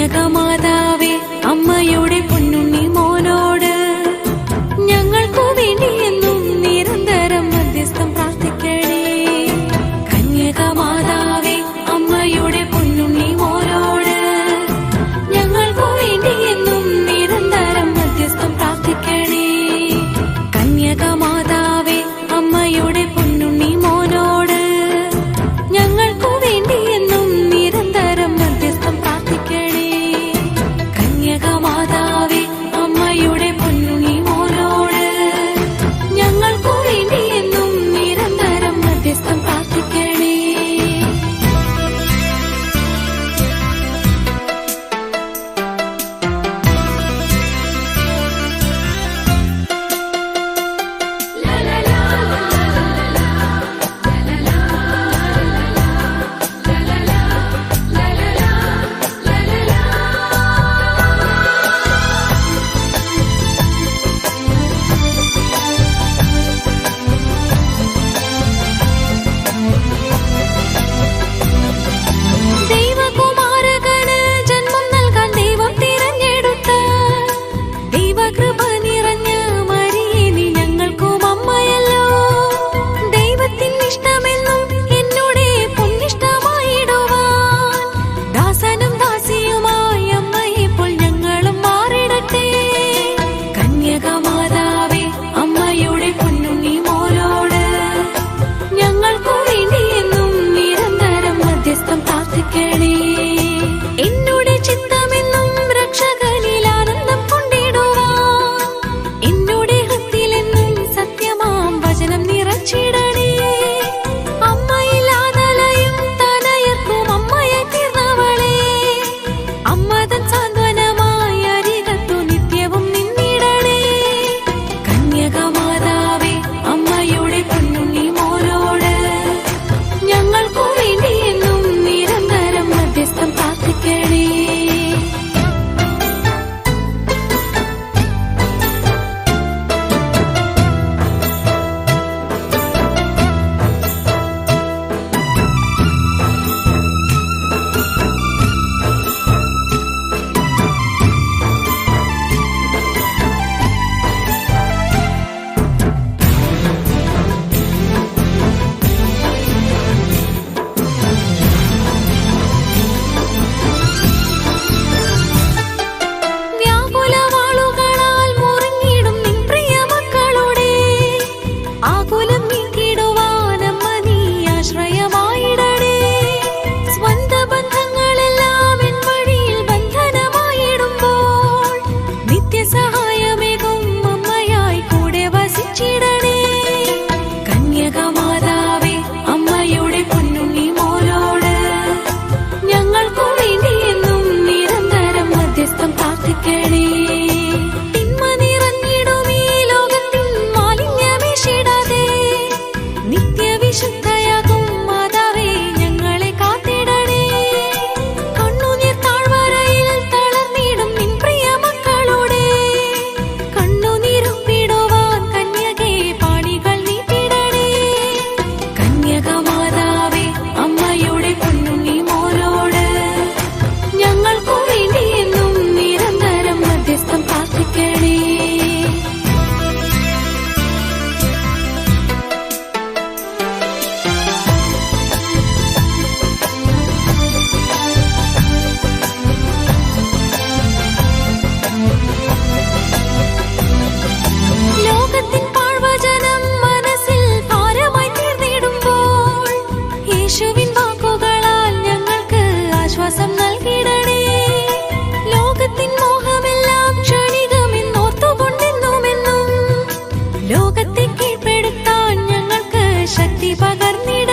കന്യകമാതാവേ അമ്മയുടെ പൊന്നുണ്ണി മോനോട് ഞങ്ങൾക്കു വേണ്ടി എന്നും നിരന്തരം മധ്യസ്ഥം പ്രാർത്ഥിക്കണേ. കന്യകമാതാവേ അമ്മയുടെ പൊന്നുണ്ണി മോനോട് ഞങ്ങൾക്കു വേണ്ടി എന്നും നിരന്തരം മധ്യസ്ഥം പ്രാർത്ഥിക്കണേ. കന്യകമാതാവേ അമ്മയുടെ പൊന്നുണ്ണി മോനോട് ഞങ്ങൾക്കു വേണ്ടി എന്നും നിരന്തരം മധ്യസ്ഥം പ്രാർത്ഥിക്കണേ. കന്യകമാതാവേ അമ്മയുടെ പൊന്നുണ്ണി മോനോട് ഞങ്ങൾക്കു വേണ്ടി എന്നും നിരന്തരം മധ്യസ്ഥം പ്രാർത്ഥിക്കണേ. ദൈവകുമാരകന് ജന്മം നൽകാൻ ദൈവം തിരഞ്ഞെടുത്ത ദൈവകൃപ നിറഞ്ഞ മരിയേ നീ ഞങ്ങൾക്കും അമ്മയല്ലോ. ദൈവത്തിൻ ഇഷ്ടമെന്നും എന്നോടെ പൊന്നിഷ്ടമായിടുവാൻ ദാസനും ദാസിയുമായി അമ്മയെപ്പോൾ ഞങ്ങളും മാറിടട്ടെ. കന്യകമാതാവേ അമ്മയുടെ പൊന്നുണ്ണി മോനോട് ഞങ്ങൾക്കു വേണ്ടി എന്നും നിരന്തരം മധ്യസ്ഥം പ്രാർത്ഥിക്കണേ. എന്നോട് ചിത്തമെന്നും രക്ഷകനിൽ ആനന്ദം കൊണ്ടിടുവാൻ എന്നോട് ഹൃത്തിലെന്നും സത്യമാം വചനം നിറച്ചിടണേ. അമ്മയില്ലാതലയും തനയർക്കും അമ്മയായി തീർന്നവളെ അമ്മതൻ സാന്ത്വനമായി അരികത്തു നിത്യവും നിന്നിടണേ. കന്യകമാതാവേ അമ്മയുടെ പൊന്നുണ്ണി മോനോട് ഞങ്ങൾക്കു വേണ്ടി എന്നും നിരന്തരം മധ്യസ്ഥം പ്രാർത്ഥിക്കണേ. വ്യാകുലവാളുകളാൽ മുറിഞ്ഞിടും നിൻ പ്രിയ മക്കളുടെ ആകുലം നീക്കിടുവാൻ അമ്മ നീ ആശ്രയമായിടണേ. സ്വന്ത ബന്ധങ്ങളെല്ലാം എൻ വഴിയിൽ ബന്ധനമായിടുമ്പോൾ നിത്യസഹായമേകും അമ്മയായി കൂടെ വസിച്ചിടണേ. കന്യകമാതാവേ അമ്മയുടെ പൊന്നുണ്ണി മോനോട് ഞങ്ങൾക്കു വേണ്ടി എന്നും നിരന്തരം മധ്യസ്ഥം പ്രാർത്ഥിക്കണേ. തിന്മ നിറഞ്ഞിടും ഈ ലോകത്തിൻ മാലിന്യമേശിടാതെ നിത്യവിശുദ്ധയാകും മാതാവേ ഞങ്ങളെ കാത്തിടണേ. കണ്ണുനീർ താഴ്വരയിൽ തളർന്നിടും നിൻ പ്രിയ മക്കളുടെ കണ്ണുനീരൊപ്പിടുവാൻ കന്യകേ പാണികൾ നീട്ടിടണേ. കന്യകമാതാവേ അമ്മയുടെ പൊന്നുണ്ണി മോനോട് ഞങ്ങൾക്കു വേണ്ടി എന്നും നിരന്തരം മധ്യസ്ഥം പ്രാർത്ഥിക്കണേ. ലോകത്തിൻ പാഴ്വചനം മനസ്സിൽ ഭാരമായി തീർന്നിടുമ്പോൾ യേശുവിൻ വാക്കുകളാൽ ഞങ്ങൾക്ക് ആശ്വാസം നൽകിടണേ. ലോകത്തിൻ മോഹമെല്ലാം ക്ഷണികമെന്നോർത്തുകൊണ്ടെന്നുമെന്നും ലോകത്തെ കീഴ്പ്പെടുത്താൻ ഞങ്ങൾക്ക് ശക്തി പകർന്നിടണേ.